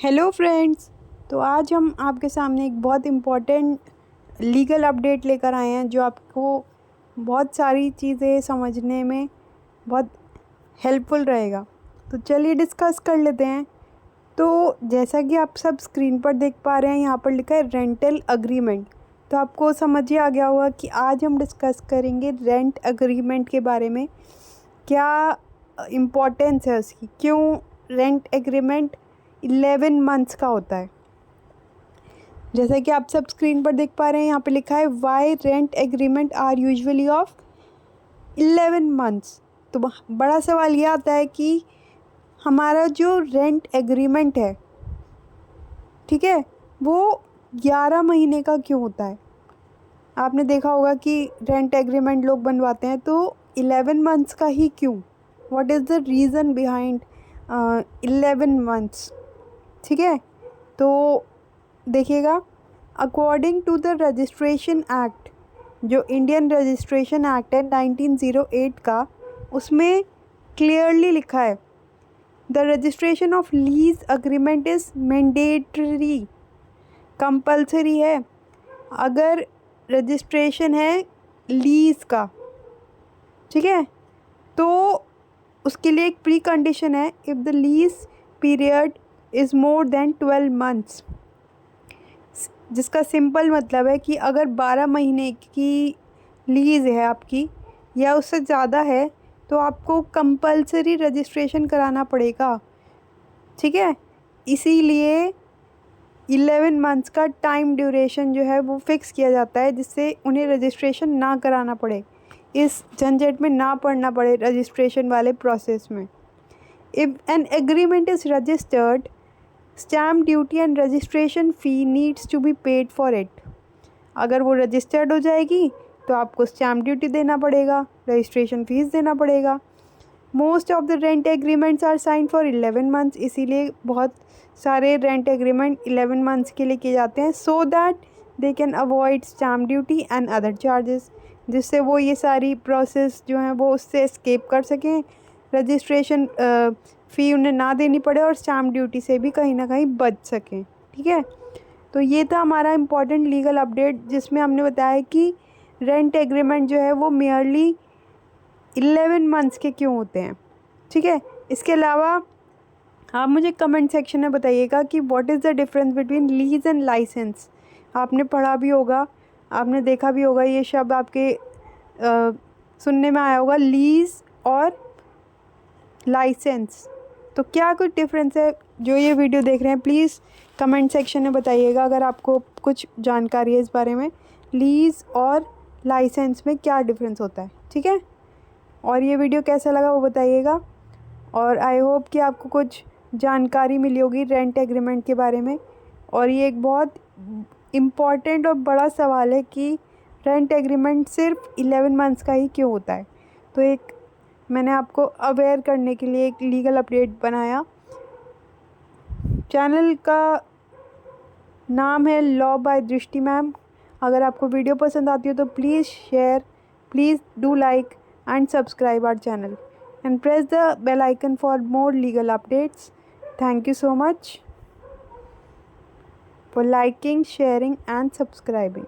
Hello friends. तो आज हम आपके सामने एक बहुत इम्पोर्टेंट लीगल अपडेट लेकर आए हैं जो आपको बहुत सारी चीज़ें समझने में बहुत हेल्पफुल रहेगा। तो चलिए डिस्कस कर लेते हैं। तो जैसा कि आप सब स्क्रीन पर देख पा रहे हैं, यहाँ पर लिखा है रेंटल अग्रीमेंट। तो आपको समझ ही आ गया होगा कि आज हम डिस्कस करेंगे रेंट अग्रीमेंट के बारे में। क्या इम्पोर्टेंस है उसकी, क्यों रेंट एग्रीमेंट 11 मंथ्स का होता है। जैसा कि आप सब स्क्रीन पर देख पा रहे हैं, यहाँ पे लिखा है why rent agreement are usually of 11 months. तो बड़ा सवाल ये आता है कि हमारा जो रेंट एग्रीमेंट है, ठीक है, वो 11 महीने का क्यों होता है। आपने देखा होगा कि रेंट एग्रीमेंट लोग बनवाते हैं तो 11 मंथ्स का ही क्यों, what is the reason behind 11 months. ठीक है, तो देखिएगा, according to the registration act, जो इंडियन रजिस्ट्रेशन एक्ट है 1908 का, उसमें क्लियरली लिखा है the registration of lease agreement is mandatory, compulsory है। अगर रजिस्ट्रेशन है लीज़ का, ठीक है, तो उसके लिए एक प्री कंडीशन है, if the lease period is more than 12 months. जिसका सिंपल मतलब है कि अगर 12 महीने की लीज़ है आपकी या उससे ज़्यादा है तो आपको कंपल्सरी रजिस्ट्रेशन कराना पड़ेगा। ठीक है, इसीलिए 11 मंथ्स का टाइम ड्यूरेशन जो है वो फिक्स किया जाता है, जिससे उन्हें रजिस्ट्रेशन ना कराना पड़े, इस झंझट में ना पड़ना पड़े रजिस्ट्रेशन वाले प्रोसेस में। If an agreement is registered, stamp duty and registration fee needs to be paid for it. अगर वो रजिस्टर्ड हो जाएगी तो आपको स्टैम्प ड्यूटी देना पड़ेगा, रजिस्ट्रेशन फ़ीस देना पड़ेगा। Most of the rent agreements are sign for 11 months, इसीलिए बहुत सारे रेंट एग्रीमेंट 11 मंथ्स के लिए किए जाते हैं, so that they can avoid stamp duty and other charges, जिससे वो ये सारी प्रोसेस जो हैं वो उससे एस्केप कर सकें, रजिस्ट्रेशन फ़ी उन्हें ना देनी पड़े और स्टैम्प ड्यूटी से भी कहीं ना कहीं बच सकें। ठीक है, तो ये था हमारा इम्पॉर्टेंट लीगल अपडेट, जिसमें हमने बताया कि रेंट एग्रीमेंट जो है वो मेयरली 11 मंथ्स के क्यों होते हैं। ठीक है, इसके अलावा आप मुझे कमेंट सेक्शन में बताइएगा कि what is the difference between lease and license. आपने पढ़ा भी होगा, आपने देखा भी होगा, ये शब्द आपके सुनने में आया होगा, लीज और लाइसेंस। तो क्या कुछ डिफरेंस है, जो ये वीडियो देख रहे हैं प्लीज़ कमेंट सेक्शन में बताइएगा अगर आपको कुछ जानकारी है इस बारे में, लीज़ और लाइसेंस में क्या डिफरेंस होता है। ठीक है, और ये वीडियो कैसा लगा वो बताइएगा, और आई होप कि आपको कुछ जानकारी मिली होगी रेंट एग्रीमेंट के बारे में। और ये एक बहुत इम्पॉर्टेंट और बड़ा सवाल है कि रेंट एग्रीमेंट सिर्फ 11 मंथ्स का ही क्यों होता है। तो एक मैंने आपको अवेयर करने के लिए एक लीगल अपडेट बनाया। चैनल का नाम है लॉ बाय दृष्टि मैम। अगर आपको वीडियो पसंद आती हो तो please share, please do like and subscribe our channel and press the bell icon for more legal updates. Thank you so much for liking, sharing and subscribing.